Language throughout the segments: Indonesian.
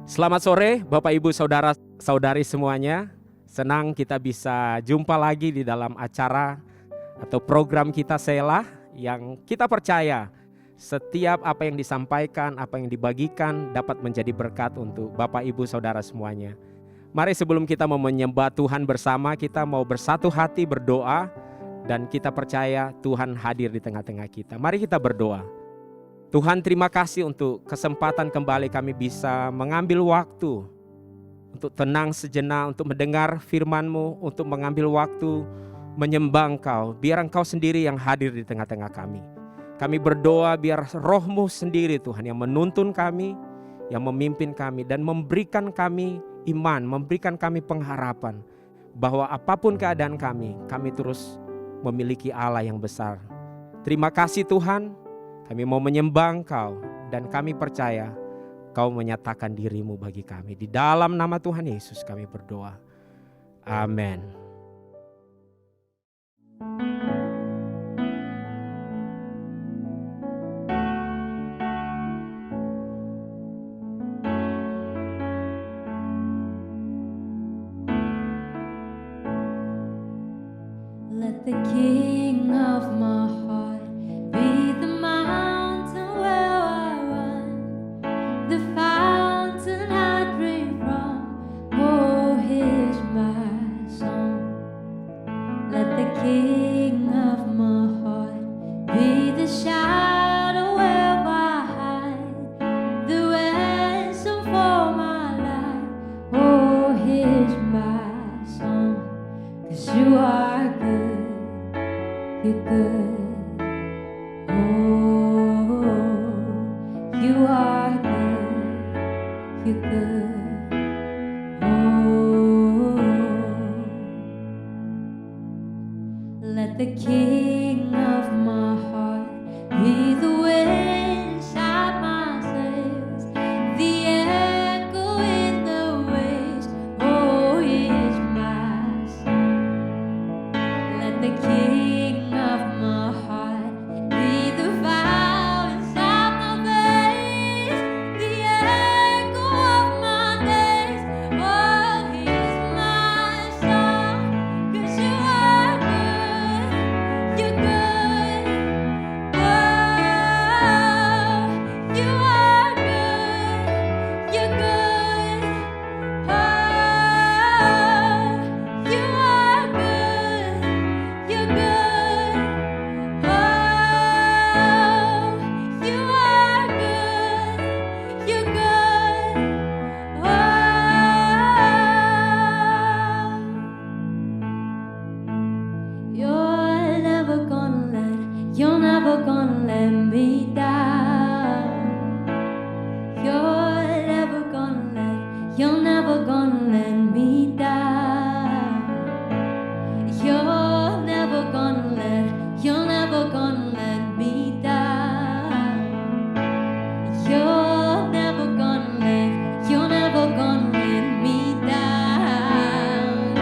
Selamat sore Bapak Ibu Saudara-saudari semuanya. Senang kita bisa jumpa lagi di dalam acara atau program kita Selah yang kita percaya setiap apa yang disampaikan, apa yang dibagikan dapat menjadi berkat untuk Bapak Ibu Saudara semuanya. Mari sebelum kita mau menyembah Tuhan bersama, kita mau bersatu hati berdoa dan kita percaya Tuhan hadir di tengah-tengah kita. Mari kita berdoa. Tuhan, terima kasih untuk kesempatan kembali kami bisa mengambil waktu untuk tenang sejenak, untuk mendengar firman-Mu, untuk mengambil waktu menyembah Engkau. Biar Engkau sendiri yang hadir di tengah-tengah kami. Kami berdoa biar Roh-Mu sendiri Tuhan yang menuntun kami, yang memimpin kami dan memberikan kami iman, memberikan kami pengharapan bahwa apapun keadaan kami terus memiliki Allah yang besar. Terima kasih Tuhan. Kami mau menyembah Engkau dan kami percaya Kau menyatakan diri-Mu bagi kami. Di dalam nama Tuhan Yesus kami berdoa. Amin. Let the King of my heart be the mountain where I run, the fountain I drink from. Oh, here's my song. Let the King of my heart be the shadow where I hide, the ransom for my life. Oh, here's my song. 'Cause you are good, you're good. Oh, you are good, you're good. Oh, let the King of my heart be the wind inside my sails, the echo in the waves. Oh, here's my song. Let the King of my heart be the fire inside my veins, the echo of my days. Oh, here's my song. 'Cause you are good, you're good. Oh, you are good, you're good. Oh, you are good, you're good. Oh, you are good, you're good. You're never gonna let me down. You're never gonna let me down. You're never gonna let me down. You're never gonna let me down.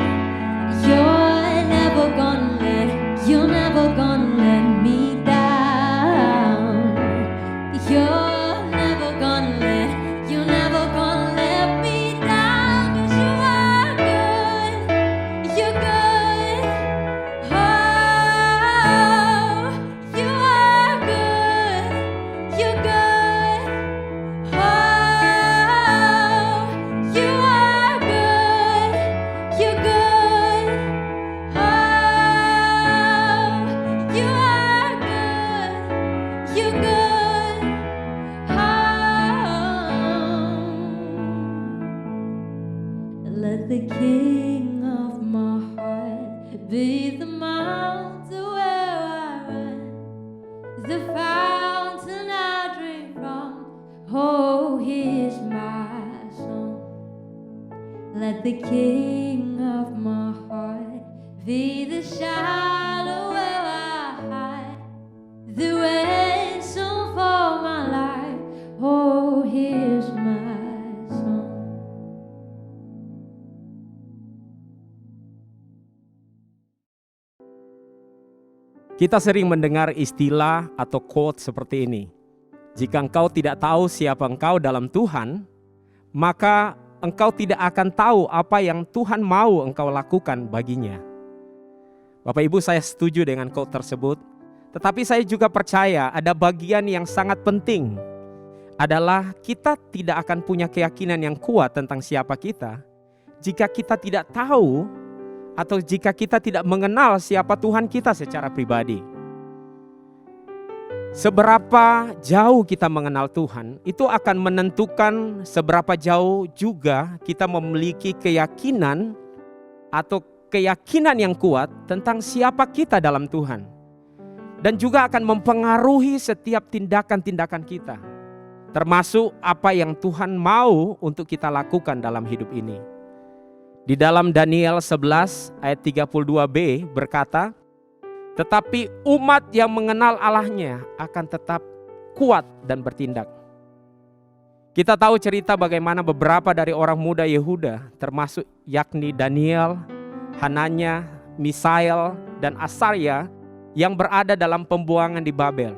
You're never gonna let me down. You're never gonna let me down. 'Cause you are good, you're good. Oh, you are good, you're good. Oh, you are good, you're good. Oh, you are good, you're good. Oh, let the King of my heart be the mountain where I run, the fountain I drink from. Oh, here's my song. Let the King of my heart be the shadow where I hide, the ransom for my life. Oh, here's my song. Kita sering mendengar istilah atau quote seperti ini. Jika engkau tidak tahu siapa engkau dalam Tuhan, maka engkau tidak akan tahu apa yang Tuhan mau engkau lakukan baginya. Bapak Ibu, saya setuju dengan quote tersebut. Tetapi saya juga percaya ada bagian yang sangat penting, adalah kita tidak akan punya keyakinan yang kuat tentang siapa kita jika kita tidak tahu atau jika kita tidak mengenal siapa Tuhan kita secara pribadi. Seberapa jauh kita mengenal Tuhan, itu akan menentukan seberapa jauh juga kita memiliki keyakinan atau keyakinan yang kuat tentang siapa kita dalam Tuhan. Dan juga akan mempengaruhi setiap tindakan-tindakan kita, termasuk apa yang Tuhan mau untuk kita lakukan dalam hidup ini. Di dalam Daniel 11 ayat 32b berkata, tetapi umat yang mengenal Allahnya akan tetap kuat dan bertindak. Kita tahu cerita bagaimana beberapa dari orang muda Yehuda, termasuk yakni Daniel, Hananya, Misael, dan Asarya, yang berada dalam pembuangan di Babel.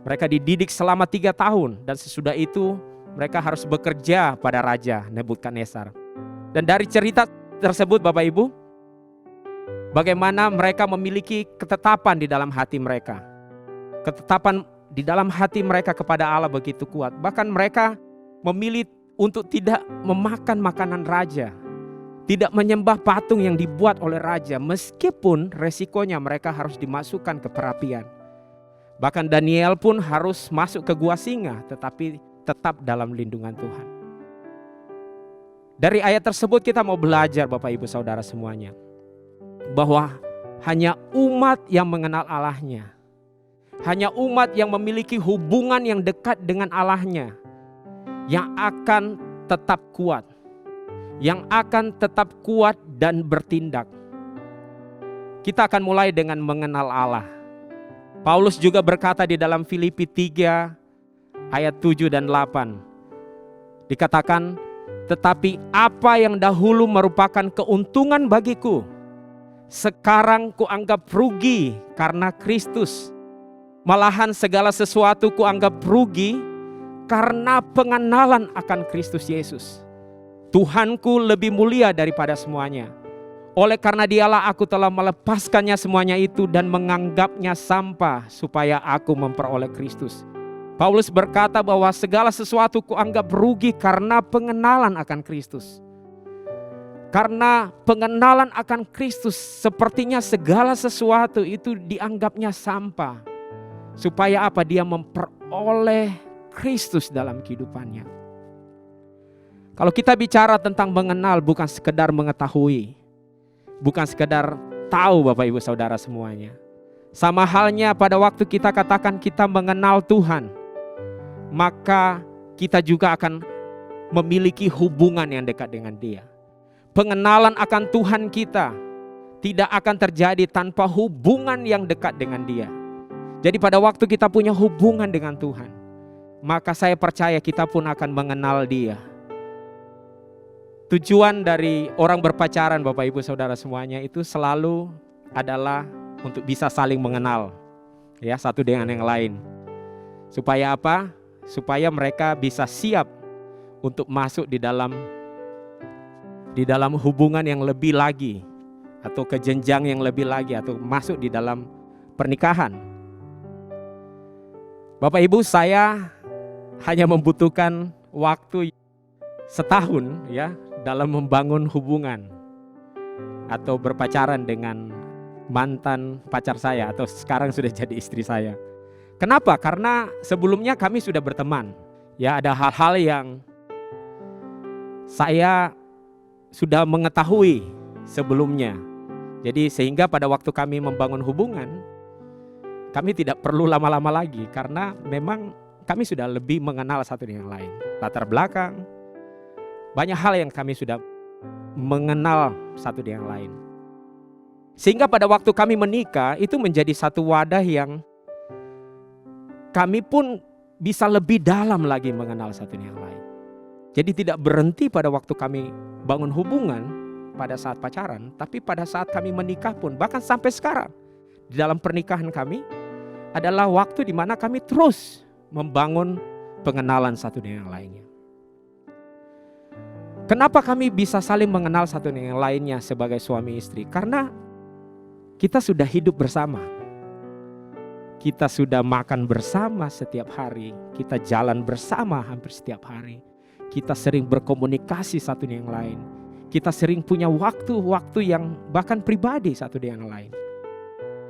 Mereka dididik selama 3 tahun dan sesudah itu mereka harus bekerja pada Raja Nebukadnezar. Dan dari cerita tersebut Bapak Ibu, bagaimana mereka memiliki ketetapan di dalam hati mereka. Ketetapan di dalam hati mereka kepada Allah begitu kuat. Bahkan mereka memilih untuk tidak memakan makanan raja, tidak menyembah patung yang dibuat oleh raja, meskipun resikonya mereka harus dimasukkan ke perapian. Bahkan Daniel pun harus masuk ke gua singa, tetapi tetap dalam lindungan Tuhan. Dari ayat tersebut kita mau belajar Bapak Ibu Saudara semuanya, bahwa hanya umat yang mengenal Allahnya, hanya umat yang memiliki hubungan yang dekat dengan Allahnya, yang akan tetap kuat, yang akan tetap kuat dan bertindak. Kita akan mulai dengan mengenal Allah. Paulus juga berkata di dalam Filipi 3 ayat 7 dan 8. Dikatakan, tetapi apa yang dahulu merupakan keuntungan bagiku, sekarang kuanggap rugi karena Kristus. Malahan segala sesuatu kuanggap rugi karena pengenalan akan Kristus Yesus. Tuhanku lebih mulia daripada semuanya. Oleh karena dialah aku telah melepaskannya semuanya itu dan menganggapnya sampah supaya aku memperoleh Kristus. Paulus berkata bahwa segala sesuatu kuanggap rugi karena pengenalan akan Kristus. Karena pengenalan akan Kristus, sepertinya segala sesuatu itu dianggapnya sampah. Supaya apa? Dia memperoleh Kristus dalam kehidupannya. Kalau kita bicara tentang mengenal, bukan sekedar mengetahui, bukan sekedar tahu Bapak Ibu Saudara semuanya. Sama halnya pada waktu kita katakan kita mengenal Tuhan, maka kita juga akan memiliki hubungan yang dekat dengan Dia. Pengenalan akan Tuhan kita tidak akan terjadi tanpa hubungan yang dekat dengan Dia. Jadi pada waktu kita punya hubungan dengan Tuhan, maka saya percaya kita pun akan mengenal Dia. Tujuan dari orang berpacaran Bapak Ibu Saudara semuanya itu selalu adalah untuk bisa saling mengenal, ya, satu dengan yang lain. Supaya apa? Supaya mereka bisa siap untuk masuk di dalam hubungan yang lebih lagi, atau ke jenjang yang lebih lagi, atau masuk di dalam pernikahan. Bapak Ibu, saya hanya membutuhkan waktu setahun ya dalam membangun hubungan atau berpacaran dengan mantan pacar saya, atau sekarang sudah jadi istri saya. Kenapa? Karena sebelumnya kami sudah berteman. Ya, ada hal-hal yang saya sudah mengetahui sebelumnya. Jadi sehingga pada waktu kami membangun hubungan, kami tidak perlu lama-lama lagi, karena memang kami sudah lebih mengenal satu dengan yang lain. Latar belakang, banyak hal yang kami sudah mengenal satu dengan yang lain. Sehingga pada waktu kami menikah, itu menjadi satu wadah yang kami pun bisa lebih dalam lagi mengenal satu dengan yang lain. Jadi tidak berhenti pada waktu kami bangun hubungan pada saat pacaran, tapi pada saat kami menikah pun, bahkan sampai sekarang di dalam pernikahan kami adalah waktu di mana kami terus membangun pengenalan satu dengan yang lainnya. Kenapa kami bisa saling mengenal satu dengan yang lainnya sebagai suami istri? Karena kita sudah hidup bersama. Kita sudah makan bersama setiap hari. Kita jalan bersama hampir setiap hari. Kita sering berkomunikasi satu dengan yang lain. Kita sering punya waktu-waktu yang bahkan pribadi satu dengan yang lain.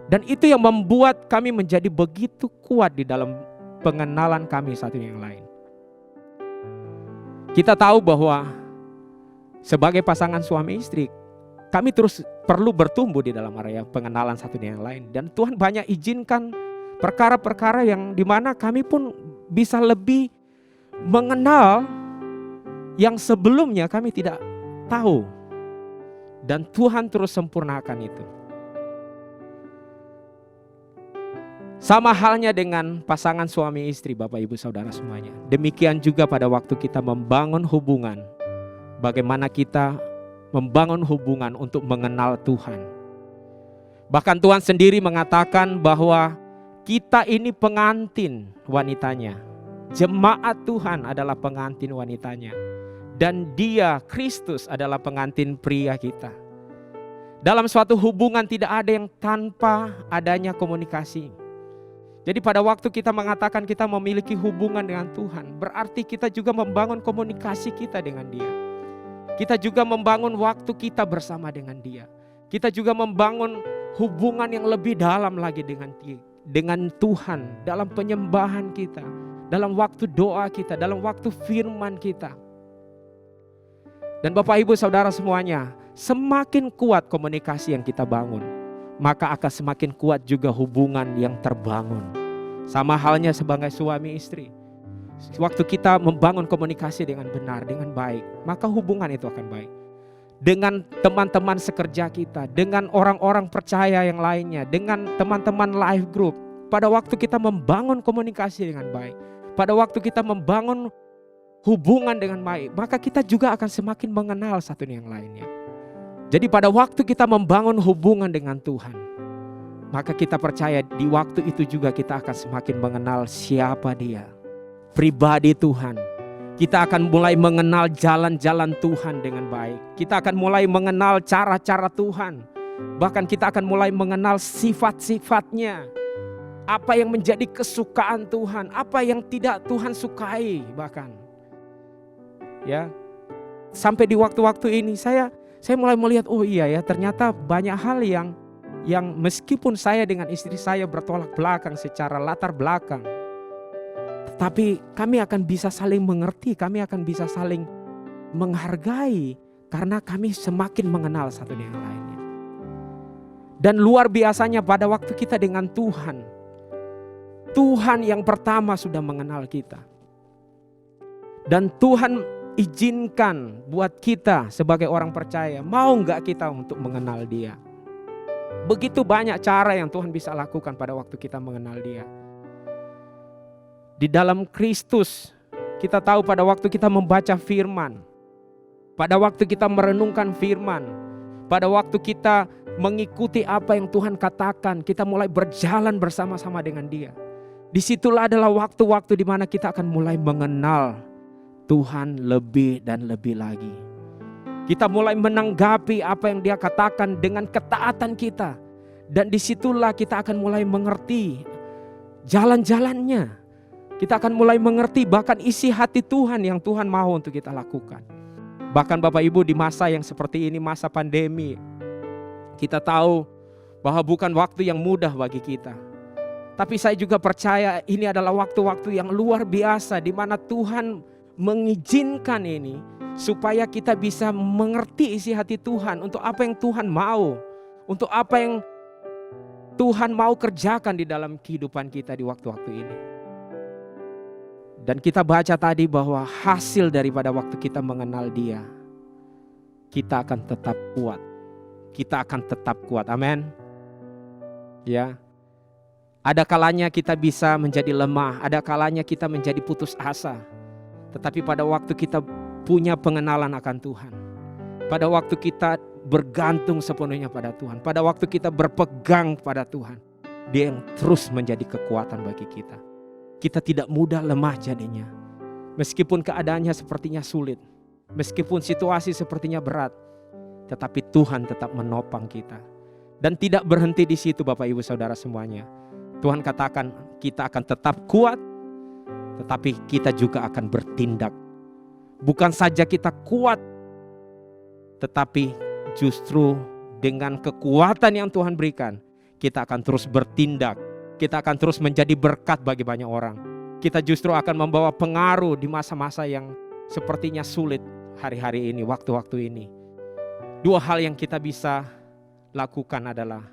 Dan itu yang membuat kami menjadi begitu kuat di dalam pengenalan kami satu dengan yang lain. Kita tahu bahwa sebagai pasangan suami istri, kami terus perlu bertumbuh di dalam area pengenalan satu dengan yang lain. Dan Tuhan banyak izinkan perkara-perkara yang dimana kami pun bisa lebih mengenal yang sebelumnya kami tidak tahu. Dan Tuhan terus sempurnakan itu. Sama halnya dengan pasangan suami istri, Bapak Ibu Saudara semuanya. Demikian juga pada waktu kita membangun hubungan. Bagaimana kita membangun hubungan untuk mengenal Tuhan. Bahkan Tuhan sendiri mengatakan bahwa kita ini pengantin wanitanya. Jemaat Tuhan adalah pengantin wanitanya. Dan Dia, Kristus, adalah pengantin pria kita. Dalam suatu hubungan tidak ada yang tanpa adanya komunikasi. Jadi pada waktu kita mengatakan kita memiliki hubungan dengan Tuhan, berarti kita juga membangun komunikasi kita dengan Dia. Kita juga membangun waktu kita bersama dengan Dia. Kita juga membangun hubungan yang lebih dalam lagi dengan Tuhan, dalam penyembahan kita, dalam waktu doa kita, dalam waktu firman kita. Dan Bapak Ibu Saudara semuanya, semakin kuat komunikasi yang kita bangun, maka akan semakin kuat juga hubungan yang terbangun. Sama halnya sebagai suami istri. Waktu kita membangun komunikasi dengan benar, dengan baik, maka hubungan itu akan baik. Dengan teman-teman sekerja kita, dengan orang-orang percaya yang lainnya, dengan teman-teman life group. Pada waktu kita membangun komunikasi dengan baik, pada waktu kita membangun hubungan dengan baik, maka kita juga akan semakin mengenal satu yang lainnya. Jadi pada waktu kita membangun hubungan dengan Tuhan, maka kita percaya di waktu itu juga kita akan semakin mengenal siapa Dia, pribadi Tuhan. Kita akan mulai mengenal jalan-jalan Tuhan dengan baik. Kita akan mulai mengenal cara-cara Tuhan. Bahkan kita akan mulai mengenal sifat-sifatnya. Apa yang menjadi kesukaan Tuhan, apa yang tidak Tuhan sukai bahkan. Ya. Sampai di waktu-waktu ini saya mulai melihat, oh iya ya, ternyata banyak hal yang meskipun saya dengan istri saya bertolak belakang secara latar belakang, tetapi kami akan bisa saling mengerti, kami akan bisa saling menghargai karena kami semakin mengenal satu dengan lainnya. Dan luar biasanya pada waktu kita dengan Tuhan, Tuhan yang pertama sudah mengenal kita. Dan Tuhan izinkan buat kita sebagai orang percaya, mau gak kita untuk mengenal Dia. Begitu banyak cara yang Tuhan bisa lakukan pada waktu kita mengenal Dia. Di dalam Kristus, kita tahu pada waktu kita membaca firman, pada waktu kita merenungkan firman, pada waktu kita mengikuti apa yang Tuhan katakan, kita mulai berjalan bersama-sama dengan Dia. Disitulah adalah waktu-waktu di mana kita akan mulai mengenal Tuhan lebih dan lebih lagi. Kita mulai menanggapi apa yang Dia katakan dengan ketaatan kita. Dan disitulah kita akan mulai mengerti jalan-jalannya. Kita akan mulai mengerti bahkan isi hati Tuhan yang Tuhan mau untuk kita lakukan. Bahkan Bapak Ibu, di masa yang seperti ini, masa pandemi, kita tahu bahwa bukan waktu yang mudah bagi kita. Tapi saya juga percaya ini adalah waktu-waktu yang luar biasa di mana Tuhan mengizinkan ini supaya kita bisa mengerti isi hati Tuhan untuk apa yang Tuhan mau, untuk apa yang Tuhan mau kerjakan di dalam kehidupan kita di waktu-waktu ini. Dan kita baca tadi bahwa hasil daripada waktu kita mengenal Dia, kita akan tetap kuat. Kita akan tetap kuat, amin. Ya, ada kalanya kita bisa menjadi lemah, ada kalanya kita menjadi putus asa. Tetapi pada waktu kita punya pengenalan akan Tuhan, pada waktu kita bergantung sepenuhnya pada Tuhan, pada waktu kita berpegang pada Tuhan, Dia yang terus menjadi kekuatan bagi kita. Kita tidak mudah lemah jadinya. Meskipun keadaannya sepertinya sulit, Meskipun situasi sepertinya berat, tetapi Tuhan tetap menopang kita. Dan tidak berhenti di situ Bapak Ibu Saudara semuanya. Tuhan katakan kita akan tetap kuat, tetapi kita juga akan bertindak. Bukan saja kita kuat, tetapi justru dengan kekuatan yang Tuhan berikan, kita akan terus bertindak. Kita akan terus menjadi berkat bagi banyak orang. Kita justru akan membawa pengaruh di masa-masa yang sepertinya sulit hari-hari ini, waktu-waktu ini. Dua hal yang kita bisa lakukan adalah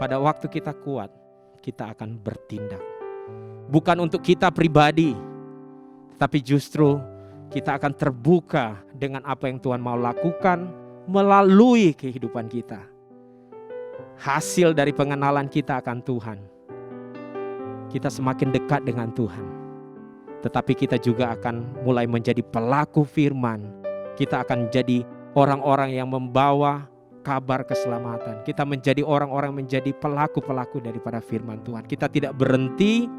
pada waktu kita kuat, kita akan bertindak. Bukan untuk kita pribadi, tapi justru kita akan terbuka dengan apa yang Tuhan mau lakukan melalui kehidupan kita. Hasil dari pengenalan kita akan Tuhan. Kita semakin dekat dengan Tuhan. Tetapi kita juga akan mulai menjadi pelaku firman. Kita akan jadi orang-orang yang membawa kabar keselamatan. Kita menjadi orang-orang menjadi pelaku-pelaku daripada firman Tuhan. Kita tidak berhenti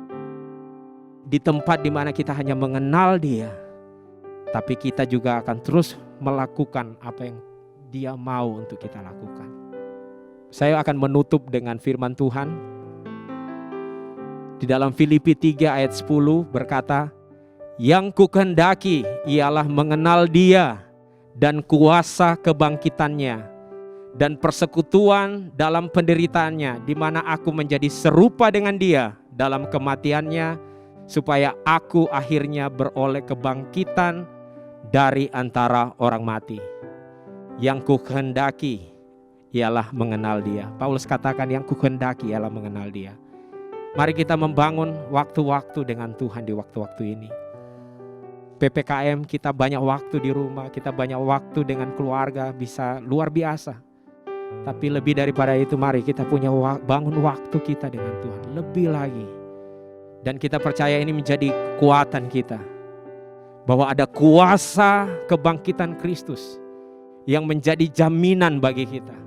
di tempat di mana kita hanya mengenal Dia, tapi kita juga akan terus melakukan apa yang Dia mau untuk kita lakukan. Saya akan menutup dengan firman Tuhan. Di dalam Filipi 3 ayat 10 berkata, "Yang kukehendaki ialah mengenal Dia dan kuasa kebangkitannya dan persekutuan dalam penderitaannya, di mana aku menjadi serupa dengan Dia dalam kematiannya, supaya aku akhirnya beroleh kebangkitan dari antara orang mati." Yang kukehendaki ialah mengenal Dia. Paulus katakan yang kukehendaki ialah mengenal Dia. Mari kita membangun waktu-waktu dengan Tuhan di waktu-waktu ini. PPKM kita banyak waktu di rumah, kita banyak waktu dengan keluarga, bisa luar biasa. Tapi lebih daripada itu, mari kita punya bangun waktu kita dengan Tuhan lebih lagi. Dan kita percaya ini menjadi kekuatan kita, bahwa ada kuasa kebangkitan Kristus yang menjadi jaminan bagi kita,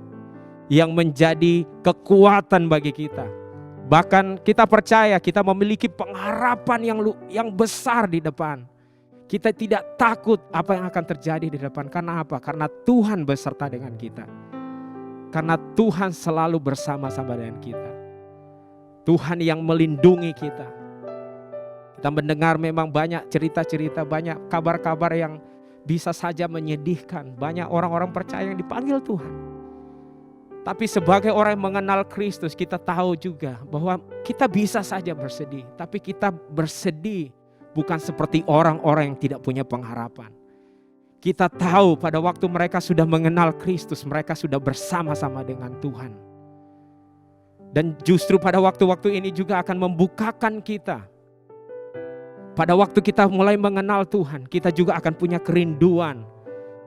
yang menjadi kekuatan bagi kita. Bahkan kita percaya kita memiliki pengharapan yang besar di depan. Kita tidak takut apa yang akan terjadi di depan. Karena apa? Karena Tuhan beserta dengan kita. Karena Tuhan selalu bersama-sama dengan kita. Tuhan yang melindungi kita. Kita mendengar memang banyak cerita-cerita, banyak kabar-kabar yang bisa saja menyedihkan. Banyak orang-orang percaya yang dipanggil Tuhan. Tapi sebagai orang yang mengenal Kristus, kita tahu juga bahwa kita bisa saja bersedih. Tapi kita bersedih bukan seperti orang-orang yang tidak punya pengharapan. Kita tahu pada waktu mereka sudah mengenal Kristus, mereka sudah bersama-sama dengan Tuhan. Dan justru pada waktu-waktu ini juga akan membukakan kita. Pada waktu kita mulai mengenal Tuhan, kita juga akan punya kerinduan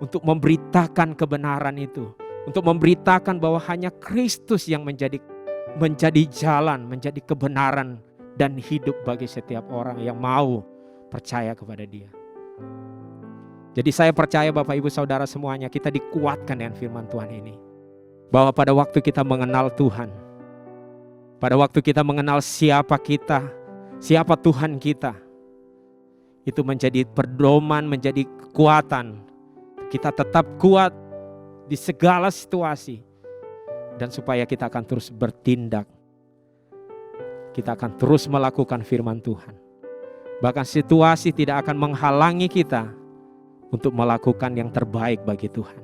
untuk memberitakan kebenaran itu. Untuk memberitakan bahwa hanya Kristus yang menjadi jalan, menjadi kebenaran dan hidup bagi setiap orang yang mau percaya kepada Dia. Jadi saya percaya Bapak Ibu Saudara semuanya, kita dikuatkan dengan firman Tuhan ini. Bahwa pada waktu kita mengenal Tuhan, pada waktu kita mengenal siapa kita, siapa Tuhan kita, itu menjadi pedoman, menjadi kekuatan. Kita tetap kuat di segala situasi, dan supaya kita akan terus bertindak, kita akan terus melakukan firman Tuhan. Bahkan situasi tidak akan menghalangi kita untuk melakukan yang terbaik bagi Tuhan.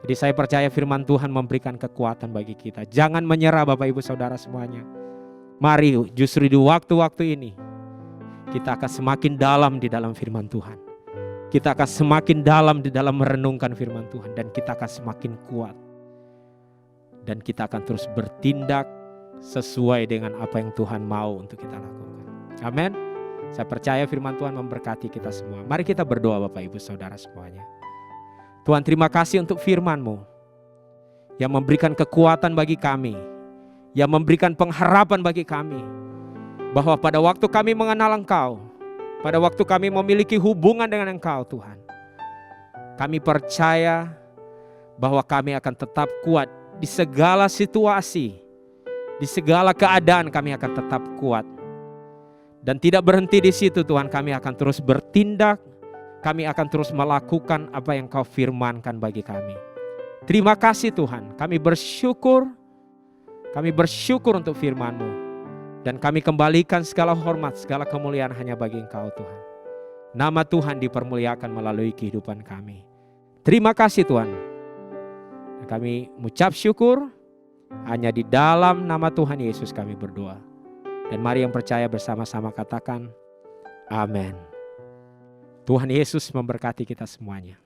Jadi saya percaya firman Tuhan memberikan kekuatan bagi kita. Jangan menyerah Bapak Ibu Saudara semuanya. Mari justru di waktu-waktu ini kita akan semakin dalam di dalam firman Tuhan. Kita akan semakin dalam di dalam merenungkan firman Tuhan, dan kita akan semakin kuat. Dan kita akan terus bertindak sesuai dengan apa yang Tuhan mau untuk kita lakukan. Amin. Saya percaya firman Tuhan memberkati kita semua. Mari kita berdoa Bapak Ibu Saudara semuanya. Tuhan, terima kasih untuk firman-Mu yang memberikan kekuatan bagi kami, yang memberikan pengharapan bagi kami, bahwa pada waktu kami mengenal Engkau, pada waktu kami memiliki hubungan dengan Engkau Tuhan, kami percaya bahwa kami akan tetap kuat di segala situasi, di segala keadaan kami akan tetap kuat. Dan tidak berhenti di situ Tuhan, kami akan terus bertindak, kami akan terus melakukan apa yang Kau firmankan bagi kami. Terima kasih Tuhan, kami bersyukur untuk firman-Mu. Dan kami kembalikan segala hormat, segala kemuliaan hanya bagi Engkau Tuhan. Nama Tuhan dipermuliakan melalui kehidupan kami. Terima kasih Tuhan. Dan kami mengucap syukur, hanya di dalam nama Tuhan Yesus kami berdoa. Dan mari yang percaya bersama-sama katakan, amin. Tuhan Yesus memberkati kita semuanya.